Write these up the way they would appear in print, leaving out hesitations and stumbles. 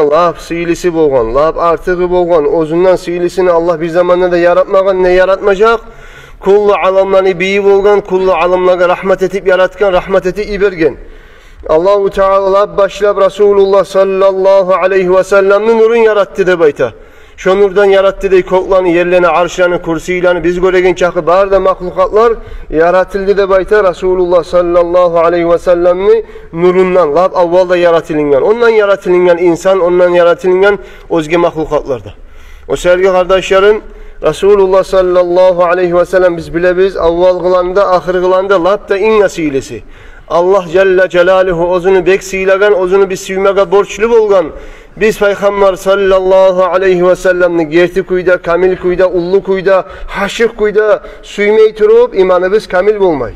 lap siylisi bolgan, lap artığı bolgan, ozundan siylisini Allah bir zamanda da yaratmagan, ne yaratmayacak? Kullu alamlarını biyi bolgan, kullu alamlara rahmet etip yaratgan, rahmet etip ibergen. Allahu Teala başlap Resulullah sallallahu aleyhi ve sellem'nin nurun yarattı de bayta. Şu nurdan yarattı de koklarını, yerlerini, arşlarını, kursiylerini, biz göregen çakı bağır da mahlukatlar yaratıldı de bayta. Resulullah sallallahu aleyhi ve sellem'nin nurundan, lab avvalda yaratılıngan. Ondan yaratılıngan insan, ondan yaratılıngan özge mahlukatlarda. O sevgili kardeşlerim, Resulullah sallallahu aleyhi ve sellem biz bilebiz, avval kılanda, ahir kılanda, lab da inna silesi. Allah Celle Celaluhu ozunu bek siylagan, ozunu biz süymege borçlu bolgan. Biz Peygamber sallallahu aleyhi ve sellem'ni gerti kuyda, kamil kuyda, ullu kuyda, haşık kuyda süymey turup imanımız kamil bulmay.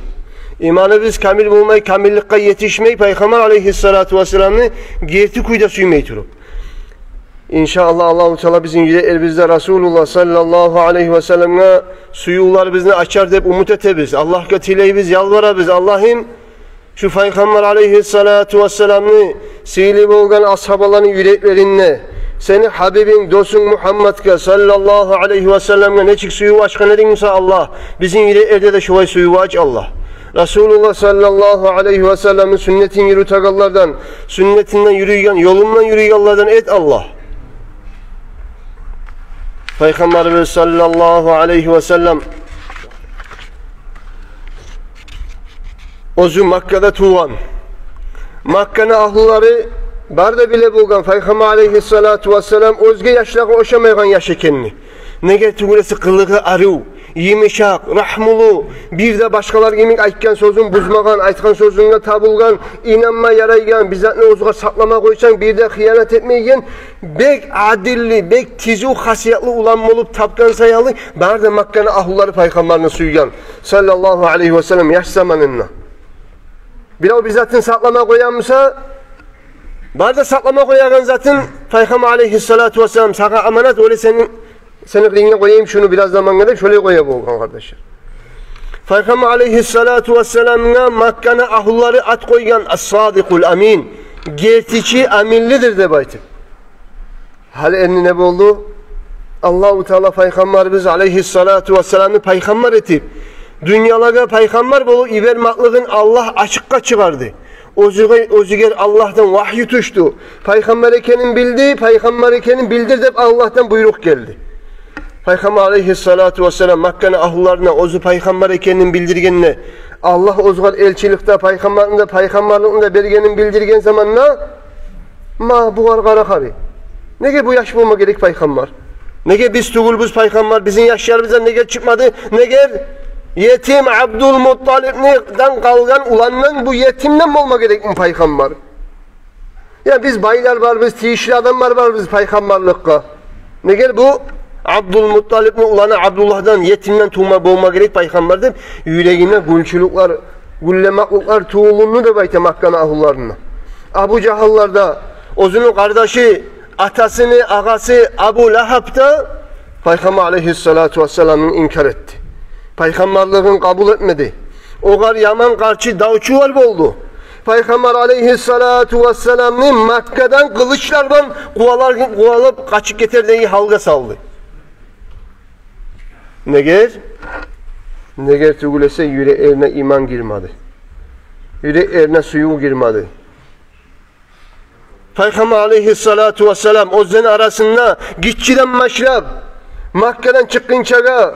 İmanımız kamil bulmay, kamillikka yetişmey Peygamber aleyhissalatu vesselam'ni gerti kuyda süymey turup. İnşallah Allah-u Teala bizim elimizde Resulullah sallallahu aleyhi ve sellem'e suyular bizni açar deyip umut etebiz. Allah'a tileybiz, yalvarabiz. Allah'ım şu Peygamber aleyhissalatu vesselam'ni sihli bolgan ashabaların yüreklerinle seni Habibin, dostun Muhammed'e sallallahu aleyhi ve sellem'e ne çık suyu açkan edinse Allah bizim yüreklerde de şuvay suyu aç Allah. Resulullah sallallahu aleyhi ve sellem'in sünnetin yürü takallardan, sünnetinden yürüyen, yolundan yürüyenlerden et Allah. Peygamberimiz sallallahu aleyhi ve sellem ozu Makke'de tuğan. Makke'nin ahlıları barda bile bulgan Peygamber aleyhissalatu vesselam özge yaşlığa oşamayan yaş ekenini. Ne getirgülesi kılığı arı, yemişak, rahmulu, bir de başkalar yemek aytkan sözün buzmagan, aytkan sözünle tabulgan, inanma yaraygan, bizzatını ozuğa saklama koysan, bir de hıyanet etmeygen, bek adilli, bek tizu hasiyatlı ulan olup tapkan sayalı, barda Makke'nin ahlıları Peygamberine suygan. Sallallahu aleyhi ve sellem yaş zamanında. Bilav bizzatın saklama koyanmışsa, barda saklama koyagan zaten Peygamber aleyhissalatu vesselam sana amanet öyle senin ringine koyayım şunu biraz zaman kadar şöyle koyayım kardeşler. Peygamber aleyhissalatu vesselam'a Makke'nin ahulları at koygan as-sadikul amin. Gerçekçi aminlidir de baytı. Hal enni ne oldu? Allah-u Teala Peygamberimiz aleyhissalatu vesselam'ı peygamber etip dünyalara peygamber bulup ivermaklığın Allah açıkka çıkardı. Oziger Allah'tan vahyi tuştu. Peygamber ekenin bildi, Peygamber ekenin bildir deyip Allah'tan buyruk geldi. Peygamber aleyhissalatu vesselam Makke'nin ahullarına ozu Peygamber ekenin bildirgenine Allah ozgar elçilikte Peygamberinde Peygamberliğinde bergenin bildirgen zamanla ma bu var kara karı. Ne ki bu yaş bulma gerek Peygamber. Ne ki biz tuğulbuz Peygamber bizim yaşlarımızdan ne gel çıkmadı ne gel yetim Abdülmuttalib'den kalgan ulandan bu yetimden mi olma gerek mi Peygamber? Ya biz baylar var biz tişli adamlar var biz Peygamberlikka. Ne gel bu Abdülmuttalib'in ulanı Abdullah'dan yetimden tuğma boğma gerek Peygamber'dir. Yüreğine gülçülükler, güllemaklıklar tuğulunu da bayte Makke'nin ahullarına. Abu Cahil'larda ozunun kardeşi, atasını, ağası Abu Lahab da Peygamber aleyhissalatu vesselam'ın inkar etti. Peygamberliğini kabul etmedi. Oğar yaman karşı davçular oldu. Peygamber aleyhissalatu vesselam'ın Makke'den kılıçlardan kuvalıp kaçıp getirdiği halga saldı. Neger tügülese yüreğine iman girmedi. Yüreğine suyu girmedi. Peygamber aleyhissalatu vesselam o zen arasında gitçiden başlap Makke'den çıkınca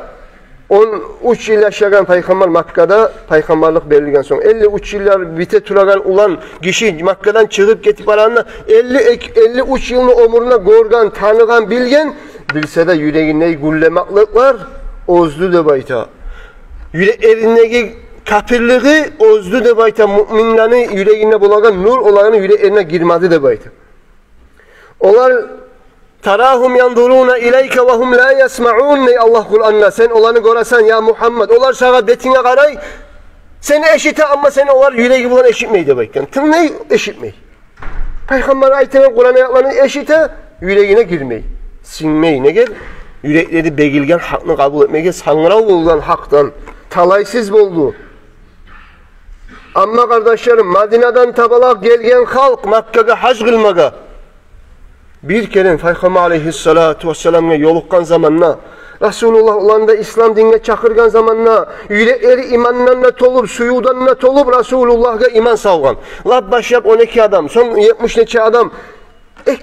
13 yıl yaşayan Peygamber Makke'de Peygamberlik belirgen son 53 yıllar bite turagan ulan kişi Makke'den çıkıp getip alanına 53 yılını omuruna gorgan, tanıgan, bilgen bilse de yüreğinde güllemaklık var ozdu de bayta. Yüreğindeki kafirliği ozdu de bayta müminlerin yüreğinde bulagan nur olanı yüreğine girmedi de bayta. Onlar tarahum yanduruna ileyke ve hum la yesmaun ey Allah Kur'an'la sen olanı görasan ya Muhammed olar sana betine karay seni eşite ama seni olar yüreği bulan eşitmeyi de bayken tüm ne eşitmeyi Peygamber ayetine Kur'an ayaklarını eşite yüreğine girmeyi sinmeyi ne gel yürekleri begilgen hakkını kabul etmeye sangrav olan haktan talaysız oldu. Ama kardeşlerim Medine'den tabalak gelgen halk Makke'ye hac kılmaga bir kere Peygamber aleyhissalatu vesselam'a yoluqqan zamanna, Rasulullah olanda İslam dinine çakırgan zamanna, yürekleri imanlarla tolup, suyudanla tolup Rasulullah'a iman salgan. Lab başlayıp 12 adam, son 70 neçe adam,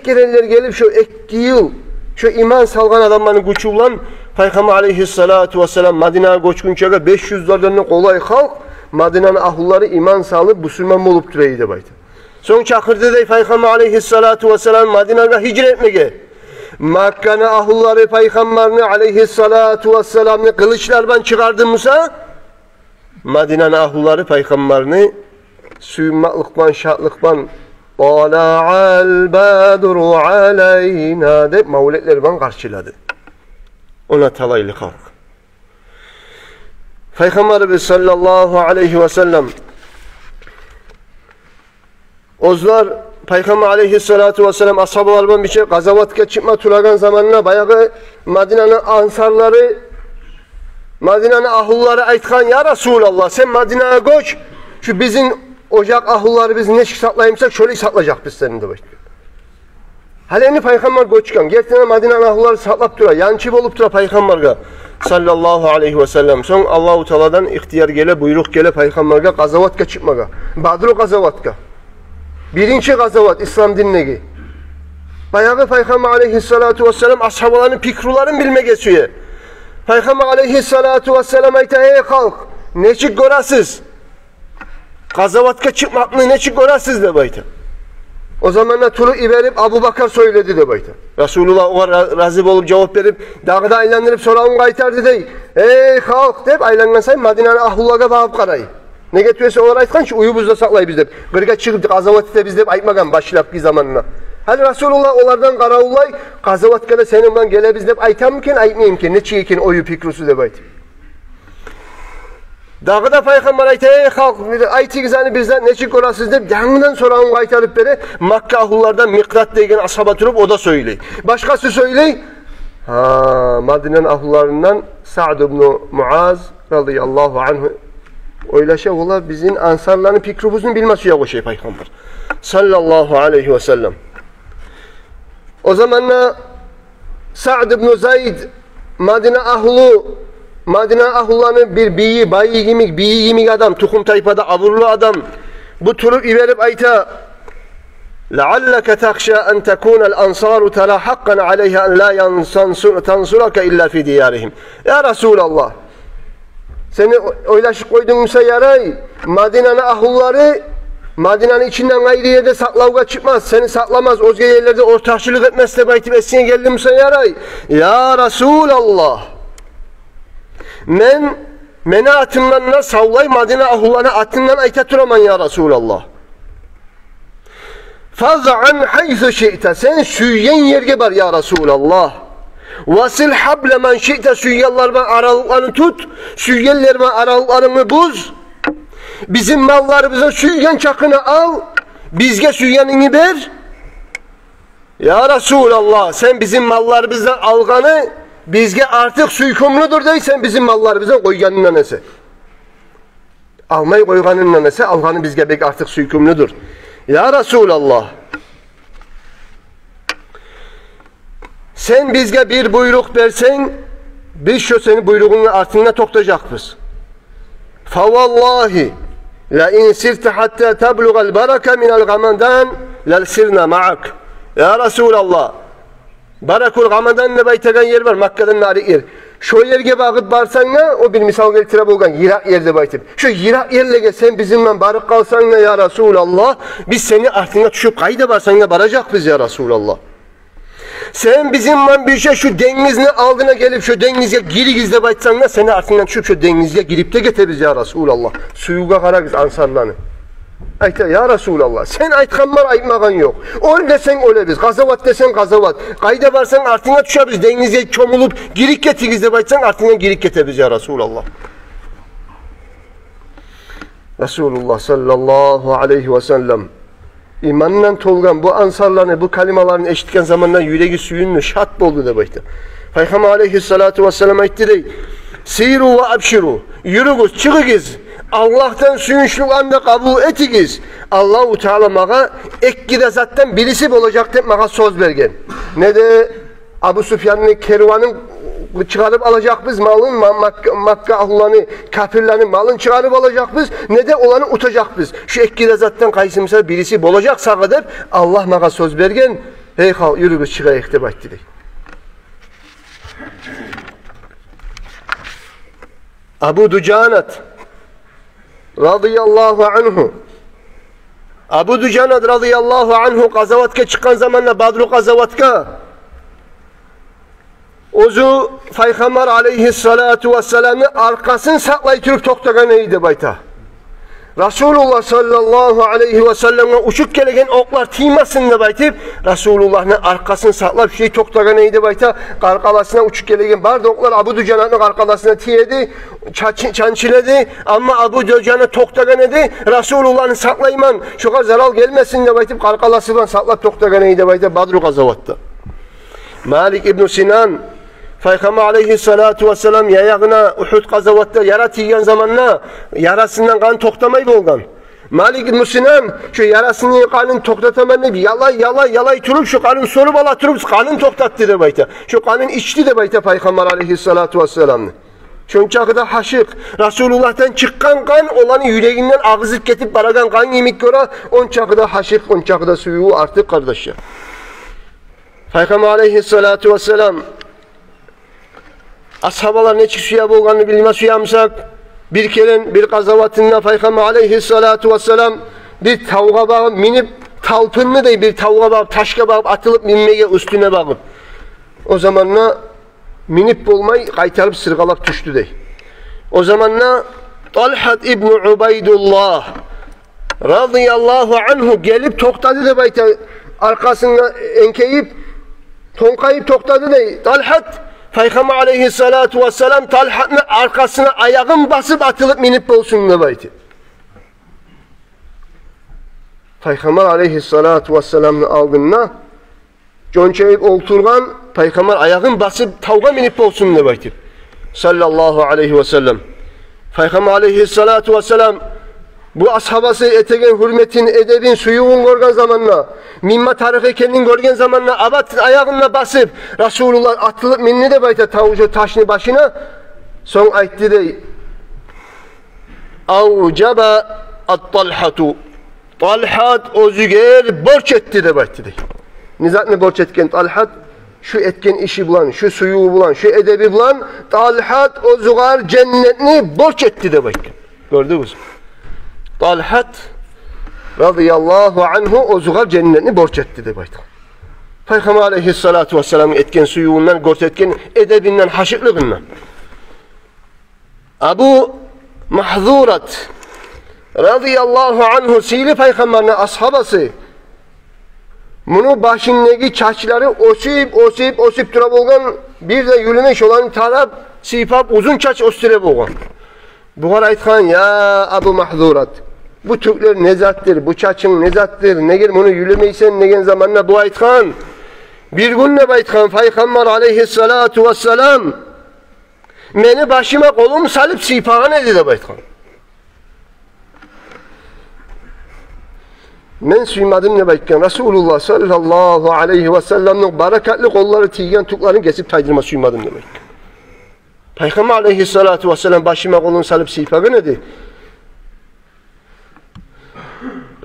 gelenler gelip şu 2 yıl, şu iman salgan adamların güçüyle Peygamber aleyhissalatu vesselam Madine'ye göçkünçeğe 500'lerden kolay halk, Madine'nin ahulları iman salıp Müslüman olup duraydı baydı. Son çakırdı da Peygamber aleyhissalatu vesselam Madine'ye hicret etmeye. Makkan'ın ahulları Peygamber'in aleyhissalatu vesselam'ı kılıçlardan çıkardı Musa. Madine'nin ahulları Peygamber'ini suyunmaklıktan, şartlıktan "Tala'al badru aleyna" de mavletlerden karşıladı. Ona talaylı halk. Peygamberimiz sallallahu aleyhi ve sellem ozlar Peygamber aleyhissalatu vesselam ashablarından bir şey gazavatga çıkma turagan zamanına bayağı Madine'nin ansarları Madine'nin ahulları aytkan ya Resulallah sen Madine'ye koş şu bizim ocak ahulları biz ne saklayımsak şöyle saklayacak biz senin de başlıyor. Haleni Peygamber koçkan gerçekten Madine'nin ahulları saklap dura yançı olup dura Peygamber'e sallallahu aleyhi ve sellem son Allahu Teala'dan ihtiyar gele buyruk gele Peygamber'e gazavatga çıkmaga Badru gazavatga birinci gazavat İslam dinlegi. Bayağı Peygamber aleyhissalatu vesselam ashablarının pikruların bilme geçiyor. Peygamber aleyhissalatu vesselam ayta ey halk neçik görasız. Gazavatka çıkmakını neçik görasız de bayta. O zamanlar tulu iberip Abu Bakar söyledi de bayta. Resulullah o razı olup cevap verip dağda aylanırıp sonra onu kaytardı dey. Ey halk deyip aylanlansay Madine'nin ahullaga bağıp karayı. Ne getiriyorsa onlar aytkan ki uyumuzda saklay biz deyip. Gırga çıkıp gazavatı biz deyip aytmagan başlayıp bir zamanına. Hadi Resulullah onlardan karavullay gazavatkada seninle gele biz deyip aytam ki aytmayayım ki ne çiğkin oyu pikrusu deyip ayt. Dağda Peygamber ayta ey halk ayti gizani bizden ne çiğk orasız deyip yanından sonra onu kaytarıp beri Makka ahullardan Mikrat degen ashaba turup o da söyley. Başkası söyley. Madine'nin ahullarından Sa'd ibn Muaz radıyallahu anhu öyle şey ola bizim ansarların pikrubuzun bilmesi yok o şey Peygamber sallallahu aleyhi ve sellem. O zamanla Sa'd ibn Zayd Madine ahullarının bir biyi gimik adam tukum taypada avurlu adam bu turup iverip ayta لَعَلَّكَ تَخْشَى أَنْ تَكُونَ الْأَنْصَارُ تَرَى حَقًّا عَلَيْهَا أَنْ لَا تَنْصُرَكَ إِلَّا فِي دِيَارِهِمْ. Ya Resulallah seni oylaşık koydun Musa yaray Madine'nin ahulları Madine'nin içinden ayrı yerde saklavga çıkmaz seni saklamaz özge yerlerde ortakçılık etmez de baytip esine geldi Musa yaray ya Resulallah meni atımdan savlay Madine ahullarına atımdan ayta turaman ya Resulallah faz'an haythu şi'te sen süyyen yerge bar ya Resulallah vasil hable men şi'te süyyallardan aralıklarını tut süyyellerden aralıklarını buz bizim mallarımıza süyyen çakını al bizge süyyenini ver ya Resulallah sen bizim mallarımızdan alganı bizge artık suykumludur deysen bizim mallarımızdan koyganın nesi almayı koyganın nesi alganı bizge bek artık suykumludur ya Resulallah sen bizge bir buyruk versen biz şu senin buyruğunun altında toklayacakız فَوَاللّٰهِ لَاِنْ سِرْتَ حَتَّى تَبْلُغَ الْبَرَكَ مِنَ الْغَمَدَانِ لَلْسِرْنَا مَعَكَ Ya Resulallah Barakul Gamadan'la baytagan yer var Makka'dan narik yer şu yerge bağıp barsan ne o bir misal getirip olgan yirak yerde baytip şu yirak yerle sen bizimle barık kalsan ne ya Resulallah biz seni altına düşüp kayda barsan ne baracak biz ya Resulallah sen bizimle bir şey şu denizine aldığına gelip şu denize giri gizle baytsan ne seni altından düşüp şu denize girip de getiririz ya Resulallah suyuga karak ansarlarını ayta ya Resulallah sen aytkanlar aytmagan yok ol desen öyle biz gazavat desen gazavat kayda varsan altına düşeriz denize çomulup girik getiririz de baytsan altından girik getiririz ya Resulallah Resulullah sallallahu aleyhi ve sellem imanla tolgan bu ansarlarını bu kalimalarını eşitken zamandan yüreği suyunlu şat boldu da baytı Peygamber aleyhissalatu vesselam aytti dey siru ve abşiru yürügüz çıkıgız Allah'tan suyunçluğunda kabul etigiz. Allah-u Teala mağa ekkide zaten birisi olacak deyip mağa söz vergen. Ne de Abu Sufyan'ın kervanın çıkarıp alacak biz malın, Makka ahullarını, kafirlerin malını çıkarıp alacak biz, ne de olanı utacak biz. Şu ekkide zaten kaysımsa birisi olacak sağıdır. Allah mağa söz vergen. Hey hal yürü biz çıkayık de baktı dey. Abu Ducanat radıyallahu anhu, Abu Ducanat radıyallahu anhu gazavatka çıkan zamanla Badru gazavatka ozu Peygamber aleyhissalatu vesselam'ı arkasını saklayıp toktagan eydi bayta. Resulullah sallallahu aleyhi ve sellem'e uçup gelegen oklar tiymasın da baytip Resulullah'ın arkasını saklayıp şey toktagan eydi bayta. Karkalasına uçup gelegen barda oklar Abu Ducanat'ın karkalasına tiyedi, çançiledi ama Abu Ducanat toktagan edi. Resulullah'ın saklayman şu kadar zarar gelmesin de baytip karkalasından saklayıp toktagan eydi bayta Badru gazavatta. Malik İbn Sinan Peygamber aleyhissalatu vesselam yayağına Uhud gazavatta yara tiygen zamanla yarasından kan toktamayı bolgan. Malik İbn Sinan şu yarasını kanın toktatamayı yalay turup şu kanın soru bala turup kanın toktattı de bayta. Şu kanın içti de bayta Peygamber aleyhissalatu vesselam'ı. Şonçakıda haşık Resulullah'tan çıkan kan olanı yüreğinden ağzıp getip baragan kan yemek göre onçakıda haşık onçakıda suyu artık kardeşler. Peygamber aleyhissalatu vesselam ashabalar ne suya bolganını bilmez suyamsak bir kere bir gazavatında Peygamber aleyhissalatu vesselam bir tavuğa bağıp minip talpınlı değil bir tavuğa bağıp taşka bağıp atılıp minmeye üstüne bağıp o zamanla minip bolmay kaytarıp sırgalap düştü dey. O zamanla Talhat İbni Ubeydullah radıyallahu anhu gelip toktadı da bayta arkasına enkeyip tonkayıp toktadı dey. Talhat Peygamber aleyhissalatu vesselam Talhat'ın arkasına ayağın basıp atılıp minip olsun da bayta. Peygamber aleyhissalatu vesselam'ın aldığına Conçayıp olturgan Peygamber ayağın basıp tavuğa minip olsun ne baytip. Sallallahu aleyhi ve sellem. Peygamber aleyhissalatu vesselam bu ashabası etegen hürmetin, edebin, suyuğun görgen zamanla mimma tarihi kendin görgen zamanla abat ayağınla basıp Resulullah atılıp minni de bayta tavucu taşını başına son aytti de Avcaba at-Talhatu Talhat özüger borç etti de baytı de. Nizatını borç etken Talhat şu etken işi bulan, şu suyu bulan, şu edebi bulan Talhat o zugar cennetini borç etti de bakın. Gördünüz mü? Talhat radıyallahu anhu o zugar cennetini borç etti de bakın. Peygamber aleyhissalatu vesselam'ın etken suyundan, borç etken edebinden, haşıklığından. Abu Mahzurat radıyallahu anhu sili peygamberine ashabası bunu başındaki çaçları osip dura bolgan bir de yürümeş olan taraf sipap uzun çaç ostire bolgan. Buhar aytkan ya Abu Mahzurat bu Türkler nezattir, bu çaçın nezattir, neger bunu yürümeysen negen zamanla bu aytkan bir gün ne aytkan Peygamber aleyhissalatu vesselam meni başıma kolum salıp sipağa ne dedi aytkan. Men suymadım ne bayken Resulullah sallallahu aleyhi ve sellem'in bereketli kolları tiygen tuklarını kesip taydırma suymadım ne bayken. Peygamber aleyhissalatu vesselam başıma kolunu salıp sipağı ne dedi?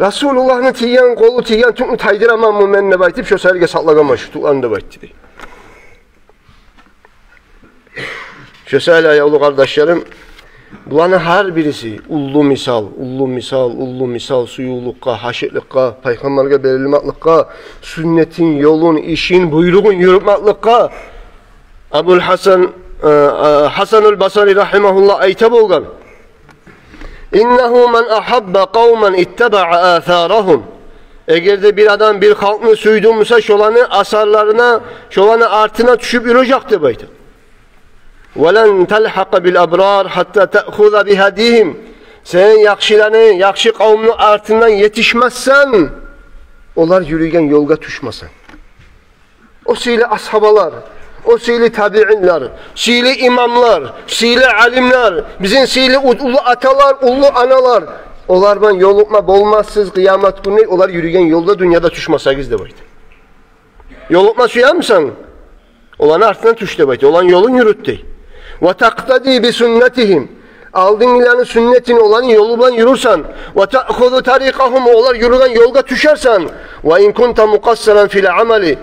Resulullah'ın tiygen kolu tiygen tukunu taydıramam mı men ne baytip şu serge saklagama şu tuklarını da bayt dedi. Şu söyle yavru kardeşlerim bulanın her birisi ullu misal suyulukka, haşitlikka, peygamberge verilmeklikka, sünnetin, yolun, işin, buyruğun yürütmeklikka Abul Hasanul Basri rahimahullah ayta bolgan. İnnehu men ahabba kavmen itteba'a atharahum. Eğer de bir adam bir halkını suydumsa şolanı asarlarına, şolanı artına düşüp yürüyecekti bayta. وَلَنْ تَلْحَقَ بِالْأَبْرَارِ حَتَّى تَأْخُذَ بِهَدِيهِمْ Sen yakşı kavminin artından yetişmezsen onlar yürüyen yolga düşmesen. O sile ashabalar o sili tabi'inler, sili imamlar, sili alimler, bizim sili ulu atalar, ulu analar. Olardan yolukma bolmazsız kıyamet günü, olar yürüyen yolda dünyada düşmasagız da baydı. Yolukma suya mısın? Olan artından tuş da baydı. Olan yolun yürüttü. Ve taktadi bi sünnetihim. Aldın ilanı sünnetin olan yolundan yürürsen ve ta'khudu tarikahum, olar yürüyen yolda düşersen ve in kunta mukassaran fil ameli,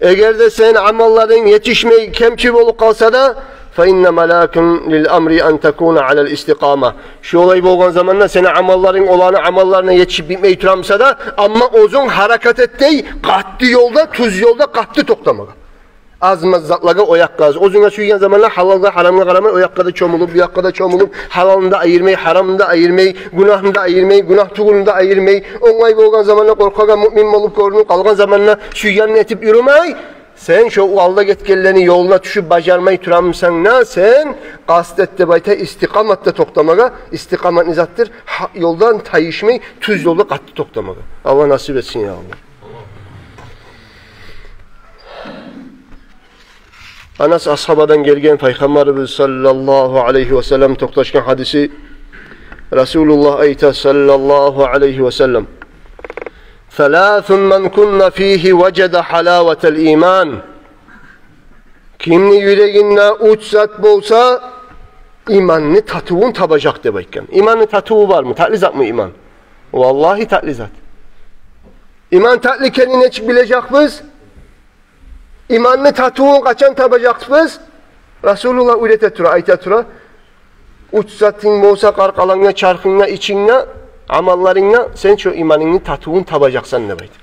eğer de senin amalların yetişmeyi kemçil olup kalsa da فَاِنَّ مَلَاكٌ لِلْأَمْرِ اَنْ تَكُونَ عَلَى الْاِسْتِقَامَةِ. Şu olay bolgan zamanla senin amalların olanı amallarına yetişip bitmeyi turamsa da ama ozun hareket ettiği kattı yolda, tuz yolda kattı toktamaga. Azmaz zatlaga oyak gaz. Ozuna suygan zamanla halalda haramga qaramay oyakkada çomulup, bu yakkada çomulup, halalında ayırmay, haramında ayırmay, günahında ayırmay, günah tugulunda ayırmay. Oňay bolgan zamanla korkaga mümin bolup görünüp kalgan zamanla suyganını etip yürümay. Sen şu alda getkenlerini yoluna düşüp bacarmayı turamsan ne? Sen kastet bayta istikamatda toktamaga, istikamat nizattır. Yoldan tayışmayı, tuz yolda kattı toktamaga. Allah nasip etsin ya Allah. Anas ashabadan gelgen Peygamberimiz sallallahu aleyhi ve sellem toktaşkan hadisi Resulullah ayta sallallahu aleyhi ve sellem ثَلَاثٌ مَنْ كُنَّ ف۪يهِ وَجَدَ حَلَاوَةَ الْا۪يمَانِ. Kimni yüreğinde uçsat bolsa imanını tatuğun tabacak demekken. İmanın tatuğu var mı? Tatlizat mı iman? Vallahi tatlizat. İman tatlı kendine bilecek biz. İmanını tatuğun kaçan tabacak biz. Resulullah üretetura, aytetura. Uçsatın bolsa karkalanına, çarkına, içine, amallarınla sen şu imanını tatuğun tabacaksan ne baydı?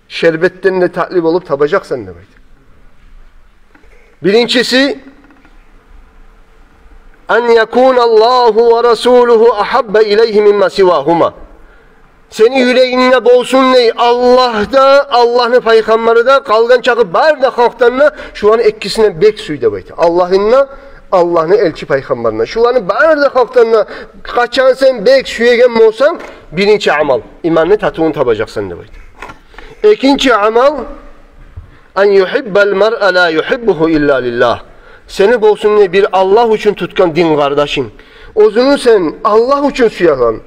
Şerbetten de tatlip olup tabacaksan ne baydı? Birincisi en yekûn Allahu ve Rasuluhu ahabbe ileyhi mimma sivahuma. Senin yüreğinle bolsun ney? Allah'da, Allah'ın peygamberi de kalgan çakı bar da halktanla şu an ikkisine bek suyda baydı. Allah'ınla Allah'ın elçi peygamberine. Şulanı bar da halktanla kaçan sen bek suyegen olsan birinci amal. İmanını tatuğun tabacaksan ne baydı? İkinci amal en yuhibbel mer'e la yuhibbuhu illa lillah. Seni bolsun ne bir Allah için tutkan din kardeşin. Ozunu sen Allah için suyalan.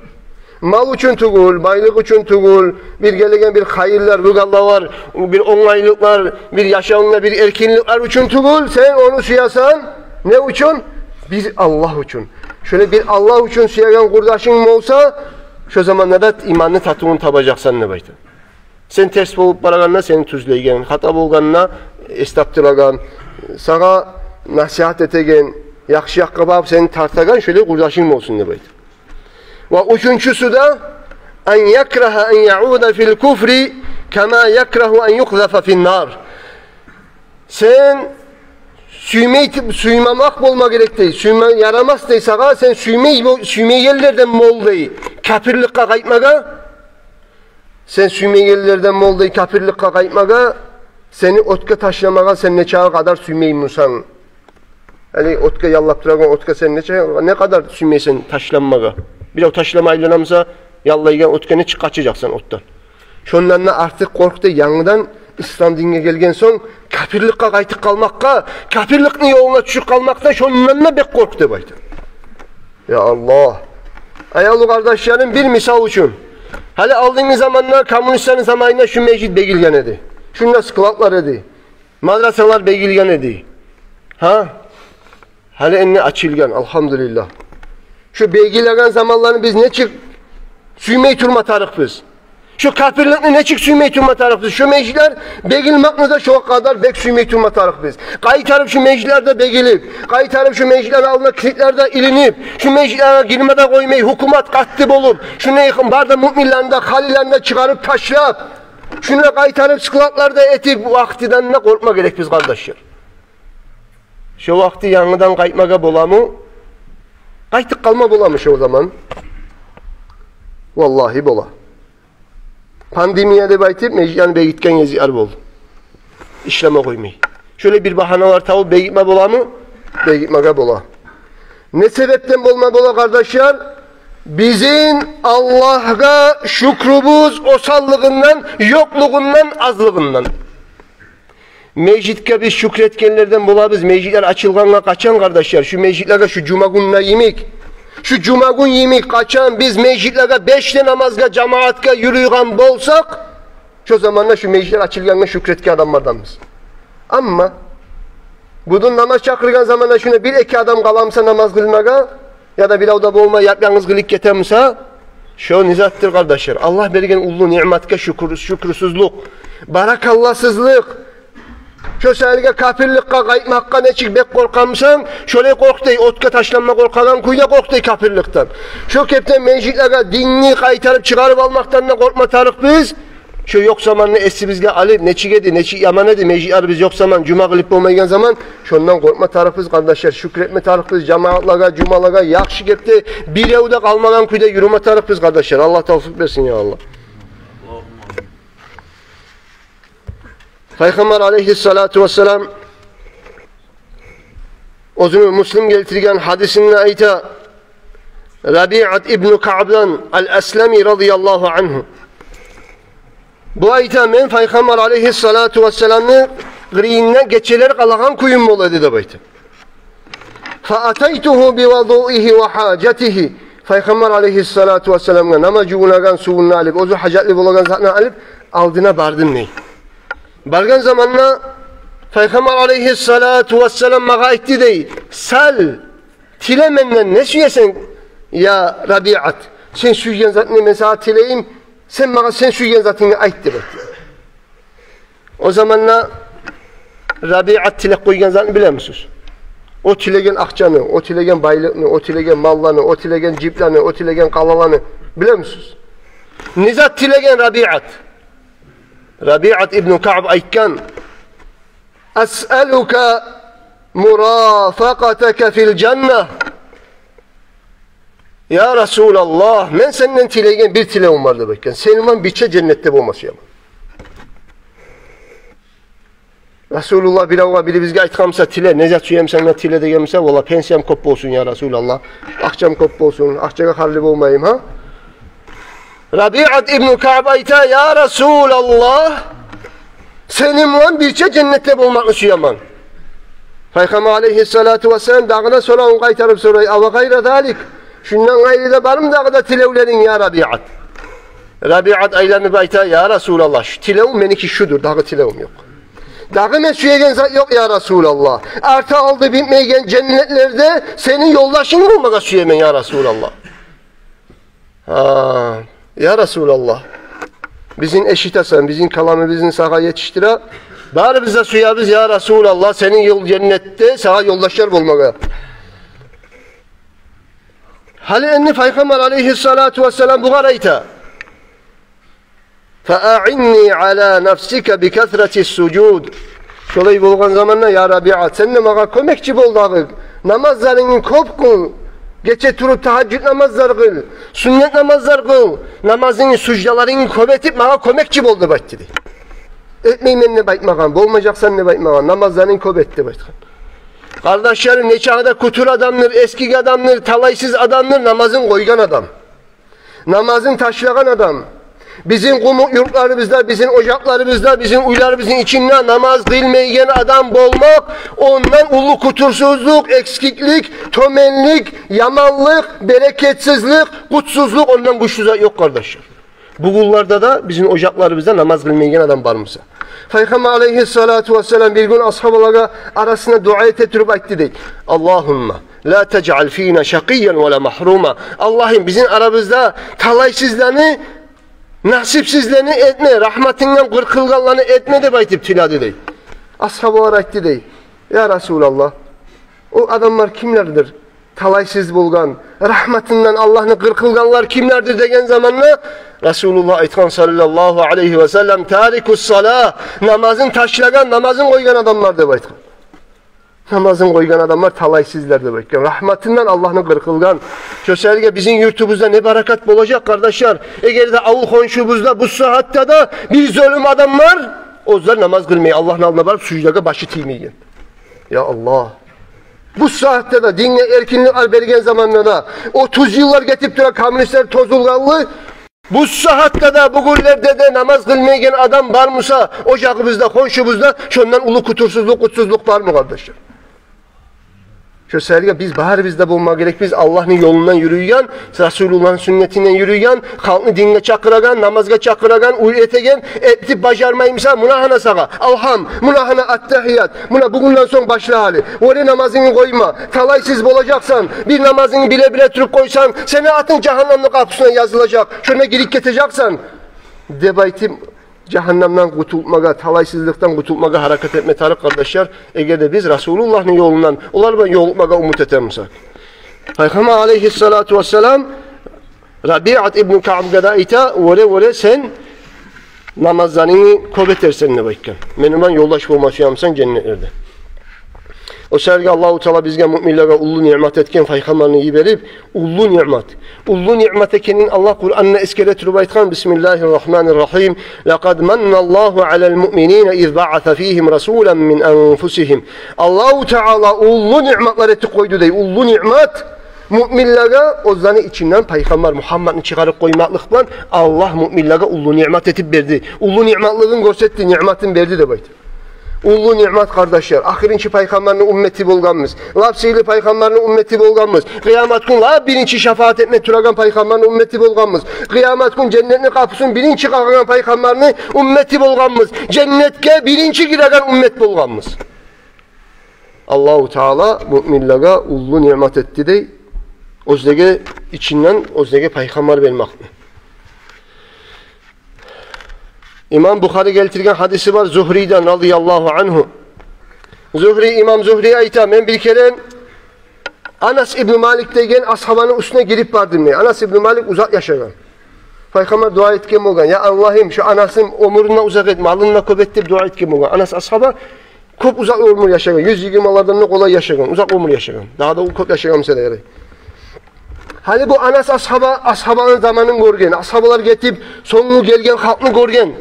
Mal için tugul, baylık için tugul, bir gelegen bir hayırlar, rügallar var, bir onlaylıklar, bir yaşamında bir erkinlikler için tugul. Sen onu suyasan ne için? Bir Allah için. Şöyle bir Allah için suyayan kardeşin olsa şu zamanlarda imanını tatuğun tabacaksan ne baydı? Sen ters bolup baraganna seni tuzlaygen, hata bolganna estaptıragan, sana nasihat etegen, yakşı yakkabab seni tartagan şöyle kardeşin olsun ne baydı? Ve üçüncüsü de en yekraha en yauda fil kufri kema yekrahu en yukzafa fil nar. Sen suymamak bolma gerek değil. Suyma yaramaz deysaga sen suymeyi yerlerden mol değil. Kafirlikka kaytmaga sen suymeyi yerlerden mol değil. Kafirlikka kaytmaga seni otka taşlamaga sen ne çağa kadar suymeyi musan. Yani otka yallaptıragan otka sen ne kadar süymeysen taşlanmaga. Bir o taşlamayla namza yallaygen otkeni kaçacaksın ottan. Şondan artık korktu yanıdan İslam dinine gelgen son kafirlikka kaytıp kalmakka, kafirlikni yoluna düşüp kalmakta şondan bek korktu baydı. Ya Allah. Ayalı kardeşlerim bir misal için. Hali aldığınız zamanlar komünistlerin zamanında şu mecid begilgen edi. Şunda sıkılatlar edi. Madrasalar begilgen edi. Ha? Hali enni açılgan elhamdülillah. Şu beygilegen zamanlarını biz ne çık suymeyi turmatarık biz. Şu kafirlikle ne çık suymeyi turmatarık biz. Şu meclisler begilmakla da şu kadar bek suymeyi turmatarık biz. Kaytarıp şu meclislerde begilip, kaytarıp şu meclisler altında kilitlerde ilinip, şu meclislere girmede koymayı hukumat kattib olup, şu neykin barda müminlerinde, halilerinde çıkarıp taşlayıp, şunu kaytarıp sıkılatlarda etip bu vaktiden ne korkma gerek biz kardeşler. Şu vakti yanıdan kaytmaga bola mı? Kaytık kalma bolamış o zaman. Vallahi bola. Pandemiyede baytip mecliyan begitken yazıyar bol. İşleme koymayı. Şöyle bir bahane var tabi begitme bola mı? Begitmega bola. Ne sebepten bolma bola kardeşler? Bizim Allah'a şükrümüz osallığından, yokluğundan, azlığından. Mecitke biz şükretkenlerden bulabız. Mecitler açılganla kaçan kardeşler. Şu mecitlerge şu cuma gününe yemik. Şu cuma gün yemik kaçan biz mecitlerge 5'te namazga cemaatga yürüygen bolsak şu zamanla şu mecitler açılganla şükretken adamlardanız. Ama budun namaz çakırgan zamanla şuna bir iki adam kalamsa namaz kılmaga ya da bir avda bolma yalnız kılık getemsa şu nizattır kardeşler. Allah bergen ulu nimetke şükürsüzlük, barakallahsızlık. Şu senige kafirlikka kayıtmakka neçik bek korkamsan şöyle korktay, otka taşlanma korkagan kuyda korktay kafirlikten. Şu kepten mecitlerge dinni kaytarıp çıkarıp almaktan da korkma tarık biz. Şu yok zamanını esi bizge alıp neçik edi, neçik yaman edi, mecitler biz yok zaman, cuma kılıp olmayan zaman şundan korkma tarıfız kardeşler, şükretme tarıfız, cemaatlaga, cumalaga, yakşı kepte bir evde kalmadan kuyda yürüme tarıfız kardeşler. Allah tavfik versin ya Allah. Peygamber aleyhissalatu vesselam özünü Müslim getirgen hadisinde ayta Rabi'at İbn Ka'b'dan el-Eslemi radıyallahu anhu bu ayta men Peygamber aleyhissalatu vesselam'ı gıriyinne geçeler kalagan kuyum bol dedi bayta. Fa'ataytuhu bivadu'ihi ve hacetihi Peygamber aleyhissalatu vesselam'a namazı unagan suyunu alıp ozu hacetli bulagan zatını alıp aldına bardım ney. Bargan zamanla Peygamber aleyhissalatu vesselam mağa etti dey. Sal tilemenden ne süyesen ya Rabi'at. Sen süygen zatını mesela tileyim. Sen mağa sen süygen zatını aytti. O zamanla Rabi'at tilek koygan zatını bilir misiniz? O tilegen akçanı, o tilegen baylıkını, o tilegen mallarını, o tilegen ciplerini, o tilegen kalalarını bilir misiniz? Nizat tilegen Rabi'at. Rabi'at İbn Ka'b aykan Es'eluka murafaqataka fil cenneh. Ya Resulallah, men senden tilegen bir tileğim vardı bakın. Senin biçe cennette olması ya. Resulullah bilavga biri bizge aytkamsa tile, nezat suyem senden tile degemse, valla pensiyem kop olsun ya Resulallah. Akşam kop olsun, akçaga harlib olmayayım ha. Rabi'at İbn Ka'b ayta ya Resulallah seninle birçe cennette bulmak istiyorum. Peygamber aleyhissalatu vesselam dağına sonra onu kaytarıp soruyor. Ava gayra dalik. Şundan gayrı da var mı dağda tilevlerin ya Rabi'at? Rabi'at aylanıp ayta ya Resulallah şu tilevim benimki şudur. Dağı tilevim yok. Dağı men süyegen zat yok ya Resulallah. Artı aldı bitmeyen cennetlerde senin yoldaşını bulmaka süyemen ya Resulallah. Ha, ya Resulallah. Bizim eşit asan, bizim kalamı bizim sağa yetiştire. Bari bize suyarız ya Resulallah. Senin yol cennette sağa yoldaşlar bulmaka. Hali enni Peygamber aleyhissalatu vesselam bu garayta. فَاَعِنِّي عَلَى نَفْسِكَ بِكَثْرَةِ السُّجُودِ Şöyle bulgan zamanla ya Rabi'at sen de bana kömekçi bol dağı. Namazlarının kopkun. Geçe turup teheccüd namazlar kıl. Sünnet namazlar kıl. Namazının sucdalarını kömetip bana kömekçi bol da bayt dedi. Etmeyin ben ne baytmakan. Bolmayacaksan ne baytmakan. Namazlarını kömetti baytkan. Kardeşlerim ne çağda kutur adamdır, eski adamdır, talaysız adamdır, namazın koygan adam. Namazın taşlagan adam. Bizim kumuk yurtlarımızda, bizim ocaklarımızda, bizim uylarımızın içinde namaz kılmayan adam bulmak, ondan ulu kutursuzluk, eksiklik, tömenlik, yamanlık, bereketsizlik, kutsuzluk, ondan kuşsuzluğa yok kardeşler. Bu kullarda da bizim ocaklarımızda namaz kılmayan adam var mısa? Peygamber aleyhissalatu vesselam bir gün ashabalara arasında dua ettirip aytti değil. Allahümme la tec'al fîne şakiyyen ve la mahruma. Allah'ım bizim aramızda talaysızlarını nasipsizlerini etme, rahmetinden kırkılganlarını etme de baytip tiladı değil. Ashab-ı araktı değil. Ya Resulallah, o adamlar kimlerdir? Talaysız bulgan, rahmetinden Allah'ını kırkılganlar kimlerdir degen zamanla Resulullah aytkan sallallahu aleyhi ve sellem tarikus salah, namazın taşlagan, namazın koygan adamlardır baytkan. Namazın koygan adamlar talaysızlardır baytkan. Rahmetinden Allah'ını kırkılgan. Köselge bizim yurtumuzda ne barakat olacak kardeşler. Eğer de avul konşumuzda bu saatte de bir zulüm adamlar, onlar namaz kılmayı Allah'ın alına varıp sucdaga başı tiymeyin. Ya Allah. Bu saatte de dinle erkinlik albergen zamanında da 30 yıllar getip duran komünistler tozulganlı Bu saatte de bu günlerde de namaz kılmayan adam var mısa ocağımızda, komşumuzda şundan ulu kutursuzluk, kutsuzluk var mı kardeşler? Şu sergi biz bahar bizde bulmak gerek. Biz Allah'ın yolundan yürüyen, Resulullah'ın sünnetinden yürüyen, halkını dinle çakıragan, namazga çakıragan, uyretegen, etip bacarmayımsa münahana sağa. Alham, münahana attehiyat. Buna bugünden son başla hali. Oraya namazını koyma. Talaysız olacaksan, bir namazını bile bile tutup koysan, seni atın cehennemlik kapısına yazılacak. Şuna girip geçeceksen, debaytim, cehennemden kurtulmaga, talaysızlıktan kurtulmaga hareket etme tarık kardeşler. Eğer de biz Resulullah'ın yolundan, onlarla yolmaga umut etemizsek. Peygamber aleyhissalatu vesselam Rabi'at İbn-i Ka'b'ga da ita, vore sen namazlarını kobetersen ne bakın. Benim yoldaş olması yamsan cennetlerde. O sergi Allahu Teala bizge müminlere ullu nimet etken peygamberini yiberip ullu nimet. Ullu nimet ekenin Allah Kur'an'na eskere turbaytkan Bismillahirrahmanirrahim. Laqad mannallahu alel mu'minina iz ba'atha fihim rasulan min anfusihim. Allahu Teala ullu nimetler etti koydu dey. Ullu nimet müminlere ozanı içinden peygamber Muhammed'ni çıkarıp koymaklıkla Allah müminlere ullu nimet etip verdi. Ullu nimetliğin görsetti, nimetin verdi de baydı. Ullu nimet kardeşler. Ahirinci peygamberin ümmeti bolganmız. Lapsili peygamberin ümmeti bolganmız. Kıyamet gün la birinci şefaat etme turagan peygamberin ümmeti bolganmız. Kıyamet gün cennetin kapısının birinci kalkan peygamberin ümmeti bolganmız. Cennetke birinci giren ümmet bolganmız. Allahu Teala müminlere ullu nimet etti de ozdege içinden ozdege peygamber vermekte. İmam Bukhari geltirgen hadisi var Zuhri'den radıyallahu anhu. İmam Zuhri'ye ayta ben bir kere Anas İbn Malik degen ashabanın üstüne girip vardım ne? Anas İbn Malik uzak yaşayan. Peygamber dua etken olgan. Ya Allah'ım şu Anas'ın omuruna uzak etme, alnına köbettir dua etken olgan. Anas ashaba çok uzak ömür yaşayan. 120'lardan ne kolay yaşayan. Uzak ömür yaşayan. Daha da çok yaşayan mesela. Hani bu Anas ashabanın zamanını görgen. Ashabalar getip sonunu gelgen halkını görgen.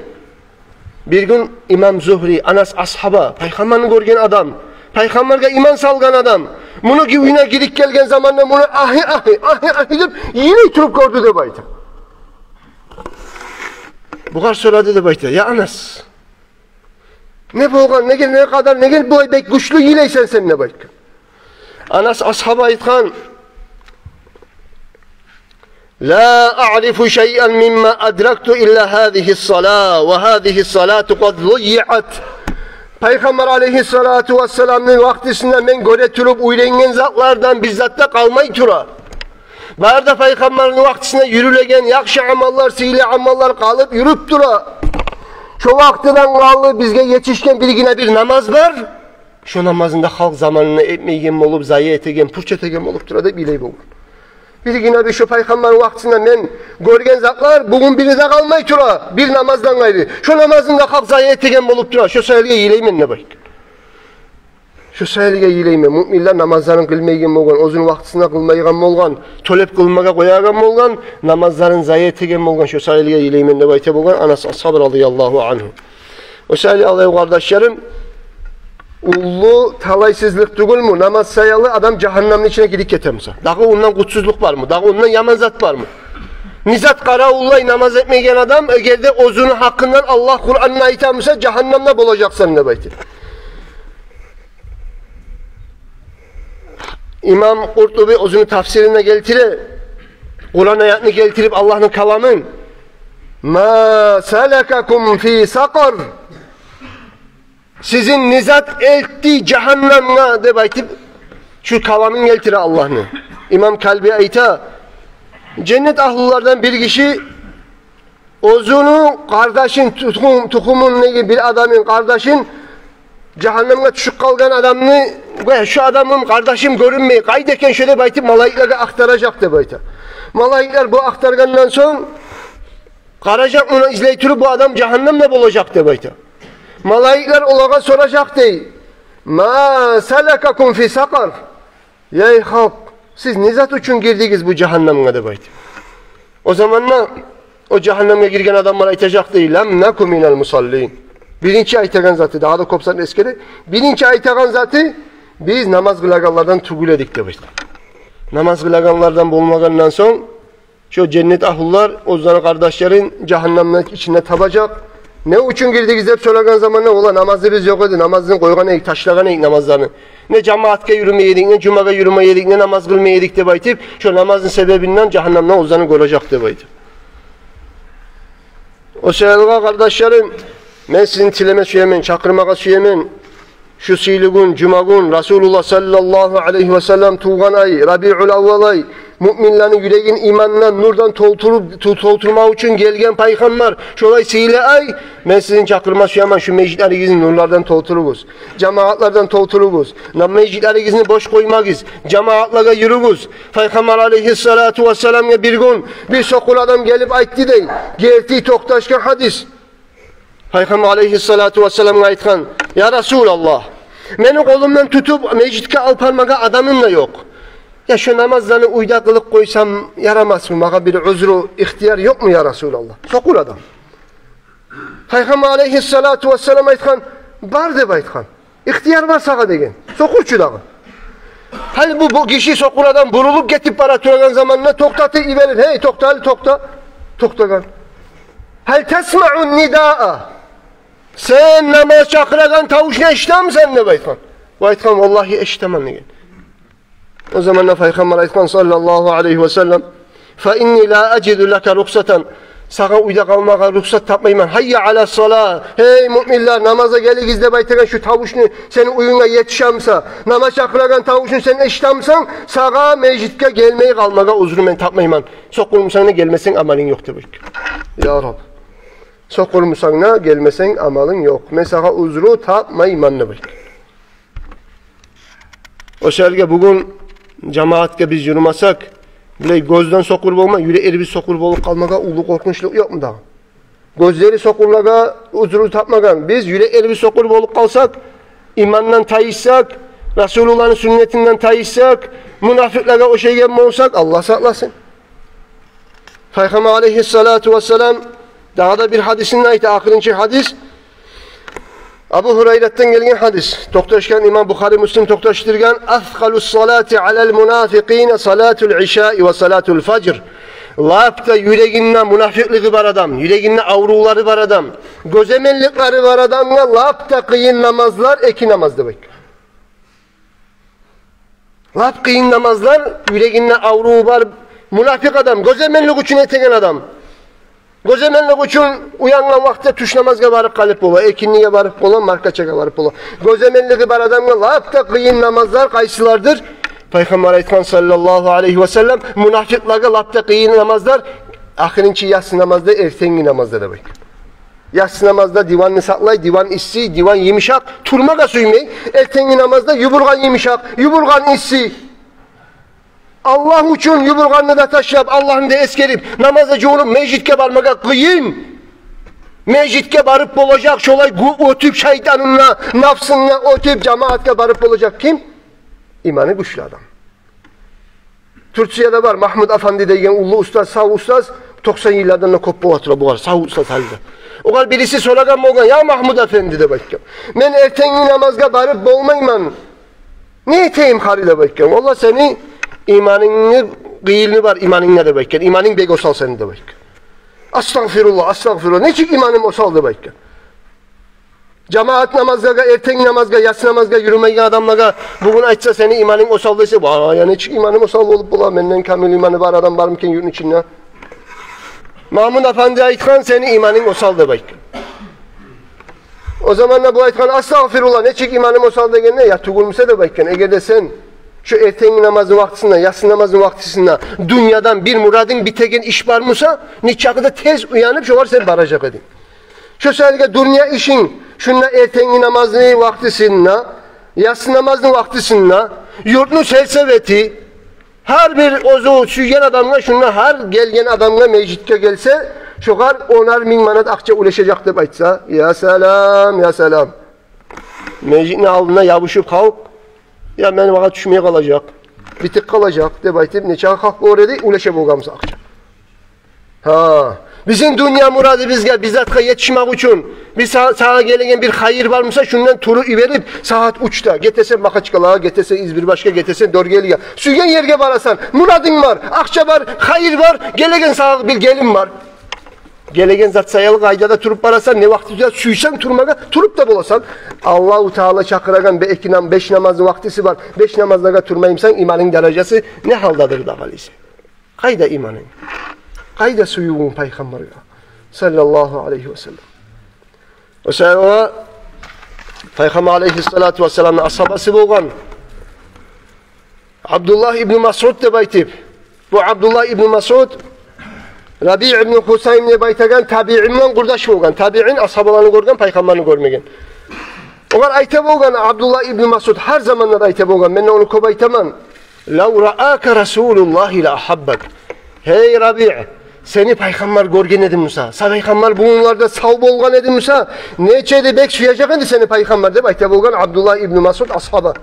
Bir gün İmam Zuhri, Anas ashaba, peygamberini görgen adam, peygamberge iman salgan adam, bunu güvüne girip gelgen zamanında bunu ahi deyip yine turup gördü de bayta. Bukhar söyledi de bayta, ya Anas, ne bolgan, ne kadar, ne gel bu bek güçlü yileysen sen ne bayta. Anas ashaba aytkan, La a'rifu şey'en mimma adraktu illa hadihi's salat ve hadihi's salatu qad zuyyi'at. Peygamber aleyhissalatu vesselam'ın vaktisinde men göretilip uyrengen zatlardan bizzatta kalmayı tura. Barda peygamberin vaktisinde yürülegen yakşı amallar, sihirli amallar kalıp yürüp tura. Şu vaktiden kalı bizge yetişken birgine bir namaz var. Şu namazında halk zamanını etmeygen olup, zayi etegen, purç etegen olup tura da biley bu. Birgine bir şu peygamberin vaktinde men görgen zatlar bugün birine kalmayı tura. Bir namazdan gayrı. Şu namazında halk zayi etegen olup tura. Şu sayılge yileymen ne bayık. Şu sayılge yileymen. Müminler namazların kılmaygen olgan, ozun vaktisinde kılmaygan olgan, tolep kılmaga koyagan olgan, namazların zayi etegen olgan, şu sayılge yileymen ne bayık olgan, Anas ashab radıyallahu anhu. O sayılge Allah'ı kardeşlerim, ullu talaysızlık değil mi? Namaz sayalı adam cehennemin içine gidip getemse. Daha ondan kutsuzluk var mı? Daha ondan yaman zat var mı? Nizat kara ullay namaz etmeyen adam eğer de ozunu hakkından Allah Kur'an'ına aytamsa cehennemde bulacaksın ne bayti. İmam Kurtubi ozunu tafsirine geltire, Kur'an ayetini geltirip Allah'ın kalamın Ma salakakum fi sakar sizin nizat ettiği cehennemine de baytip şu kalamın geltire Allah'ını. İmam Kalbi ayta cennet ahlulardan bir kişi ozunu kardeşin tukumun ne bir adamın kardeşin cehenneme düşüp kalgan adamını şu adamın kardeşim görünmeyi kaydeken şöyle baytip malaiklerle aktaracak de bayta. Malaikler bu aktargandan sonra karacak onu izleytürü bu adam cehennemle bulacak de bayta. Malaikler olağa soracak değil. Ma salakakum fi sakar. Ey halk, siz nizat için girdiniz bu cehenneme de bayt. O zamanla o cehenneme girgen adamlar aytacak değil. Lem nekum minel musallin. Birinci aytagan zatı, daha da kopsan eskeri. Birinci aytagan zatı biz namaz kılaganlardan tugul edik de bayt. Namaz kılaganlardan bulmagandan son Şu cennet ahullar, ozdan kardeşlerin cehennemden içine tabacak. Ne için girdik hep söyleyen zaman ne ola namazı biz yok edin. Namazını koygan eğik, taşlagan eğik namazlarını. Ne cemaatka yürümeyedik, ne cumaya yürümeyedik, ne namaz kılmayedik de baytip. Şu namazın sebebinden cehennemden ozdanı koyacak de baytip. O sebeple kardeşlerim, ben sizin tileme süyemen, çakırmağa süyemen, şu siligun, cumagun, Resulullah sallallahu aleyhi ve sellem tuğan ay, Rabi'ül avval ay, müminlerin yüreğin imanından nurdan tolturmak için gelgen paygamber, şolay sile ay, ben sizin çakırma süyemen şu meclislerigizin nurlardan tolturuguz, cemaatlardan tolturuguz, meclislerigizini boş koymagiz, cemaatlara yürügüz. Peygamber aleyhissalatu vesselam'a bir gün bir sokul adam gelip aytti dey, geldi toktaşkan hadis. Peygamber aleyhissalatu vesselam'a aytkan, ya Resulallah, beni kolumdan tutup mecitke alparmaga adamım da yok. Ya şu namazlarını uyda kılıp koysam yaramaz mı? Bana bir özrü, ihtiyar yok mu ya Resulallah? Sokul adam. Peygamber aleyhissalatu vesselam aytkan, var de aytkan. İhtiyar var sağa degen. Sokul çudağı. Hal bu kişi sokul adam burulup getip para turagan zamanına toktatı iverir. Hey tokta, tokta. Toktagan. Hal tesma'un nida'a. Sen namaz çakıragan tavuşuna eşitam sen ne baytkan? Baytkan vallahi eşitamam ne gen. O zaman ne Peygamber aytkan sallallahu aleyhi ve sellem fe inni la acidu leke ruhsatan sana uyda kalmağa ruhsat tapmayman. Hayya ala salah. Hey müminler namaza geligiz de baytkan şu tavuşunu senin uyuna yetişamsa namaz çakıragan tavuşunu sen eşitamsan sana mecitke gelmeyi kalmağa uzru men tapmayman. Sokulmuşsan gelmesen amalin yoktur. Ya Rab. Sokulmuşsan gelmesen amalin yok. Mesela uzru tapmayman ne bayt. O şerge bugün cemaatke biz yürümasak bile gözden sokur olma, yüreği bir sokur olup kalmaga ulu korkunçluk yok mu daha? Gözleri sokurlaga, uzuru tapmagan. Biz yüreği bir sokur olup kalsak, imandan tayışsak, Resulullah'ın sünnetinden tayışsak, münafıklara o şey gelme olsak Allah saklasın. Peygamber aleyhissalatu vesselam daha da bir hadisinin ait ahirинчи hadis. Abu Hureyre'den gelen hadis. Toktaşkan İmam Bukhari Müslim toktaştırgan "Afkalus salati alel munafiqin salatul işa ve salatul fajr." Lapta yüreğinde münafıklığı var adam, yüreğinde avruları var adam, gözemellikleri var adamla lapta kıyın namazlar eki namaz demek. Lap kıyın namazlar yüreğinde avru var, münafık adam, gözemellik için etegen adam. Gözemellik için uyangan vakti tuş namazga varıp kalıp ola, ekinliğe varıp ola, markaçaga varıp ola. Gözemelliği var adamla lapta kıyın namazlar kaysılardır. Peygamber aytkan sallallahu aleyhi ve sellem münafıklarga lapta kıyın namazlar ahirинчи yatsı namazda ertengi namazda demek. Yatsı namazda divanını saklay, divan issi, divan yemişak, turmaga suymay. Ertengi namazda yuburgan yemişak, yuburgan issi. Allah için yuburganını da taşıyıp, Allah'ını da eskerip, namaza çoğulup, mecitke varmaga kıyın. Mecitke varıp olacak, şolay o tip şeytanınla, nafsınla, o tip cemaatke varıp olacak kim? İmanı güçlü adam. Türkiye'de var, Mahmud Efendi deyen ulu ustaz, sağ ustaz, 90 yıllardan koppu hatıra bu var, sağ ustaz halde. O kadar birisi soragan mı ya Mahmud Efendi de bakıyorum. Ben ertengi namazga varıp olmayman. Ne eteyim halde bakıyorum. Allah seni imanını, kıyılını var imanınla da bakıyorum. İmanın bek osal senin de bakıyorum. Astagfirullah, astagfirullah. Ne çık imanım osal da bakıyorum. Cemaat namazga, ertengi namazga, yatsı namazga yürümeyen adamlara bugün açsa seni imanın osaldıysa vay ya ne çık imanım osal olup bula benden kamil imanı var adam varımken yürün içinde. Mahmud Efendi aytkan seni imanın osal da bakıyorum. O zaman da bu aytkan astagfirullah ne çık imanım osal da gene ya tugulmuşsa da bakıyorum. Eğer de sen şu ertengi namazın vaktisinde, yatsı namazın vaktisinde dünyadan bir muradın bitegen iş var mısa nikahı tez uyanıp şu var sen baracak edin. Şu sadece dünya işin şunla ertengi namazının vaktisinde, yatsı namazının vaktisinde, yurtlu selseveti, her bir ozu süygen adamla şunla her gelgen adamla mecitke gelse, şokar 10'ar bin manat akça ulaşacak deyip aytsa, ya selam, ya selam. Mecit'in aldığına yavuşup kalk, ya benim vakit düşmeye kalacak, bitik kalacak deyip aytip, neçe kalk orada ulaşa bulgamsa akça. Ha, Bizim dünya muradı bizge bizzatga yetişmek için bir sağa gelegen bir hayır varmasa şundan turu verip saat 3'te getesen Makaçkalağa, getesen İzmir başka, getesen Dorgeli'ye. Süyen yerge barasan muradın var, akça var, hayır var, gelegen sağa bir gelin var. Gelegen zat sayalı qaydada turup barasan ne vakti suysan turmaga turup da bolasan Allahu Teala çakıragan 5 namazın vaktisi var. 5 namazlara turmayımsan imanın derecesi ne haldadır da valisi. Qayda imanın? Qayda suyuğun peygamberine sallallahu aleyhi ve sellem. O sonra Peygamber aleyhissalatu vesselam'ın ashabası bolgan Abdullah ibn Mas'ud de baytib. Bu Abdullah ibn Mas'ud Rabi' ibn Husayn ne baytagan tabi'inle kurdaş bolgan. Tabi'in ashabalarını görgen, peygamberini görmegen. Olar ayta bolgan Abdullah ibn Mas'ud her zamanlar ayta bolgan. Men onu көп aytaman. Law ra'aka Rasulullah ila ahabbak. Hey Rabi', seni peygamber görgen edi Musa. Sa peygamber bunlarda sağ bolgan edi Musa. Neçede bek suyacak edi seni peygamber deb ayta bolgan Abdullah ibn Mas'ud ashaba.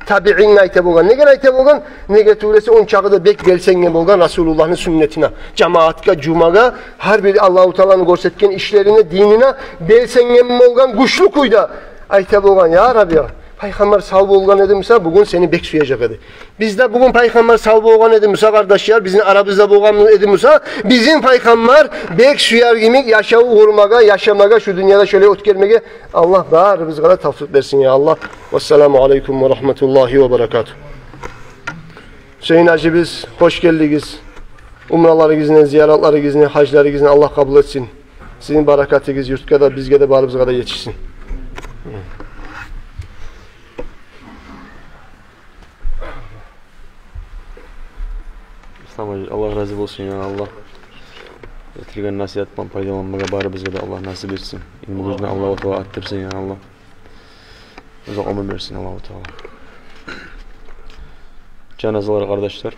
Tabi'in ayta bolgan. Negen ayta bolgan? Nege turesi on çağıda bek gelsen bolgan Resulullah'ın sünnetine, cemaatka, cumaga, her bir Allahu Teala'nın görsetken işlerine, dinine belsen bolgan güçlü kuyda. Ayta bolgan ya Rabbi. Peygamber sağ bolgan edi Musa, bugün seni bek suyacak edi. Bizde bugün peygamber sağ bolgan edi Musa kardeşler, bizim aramızda bolgan edi Musa, bizim peygamber bek suyar gibi yaşağı vurmaga, yaşamaga, şu dünyada şöyle ötkermege Allah var bizlere tavfik versin ya Allah. Vesselamu aleyküm ve rahmetullahi ve berekatuhu. Hüseyin Hacı biz hoş geldiniz. Umraları gizine, ziyaretleri gizine, hacları gizine Allah kabul etsin. Sizin berekatiniz yurtka da bizge de barımızga da yetişsin. Allah razı olsun ya Allah. Etilgen nasihattan faydalanmaga bari bizge de Allah nasip etsin. İlmimizden Allahu Teala arttırsın ya Allah. Uzak ömür versin Allahu Teala. Cenazeler kardeşler.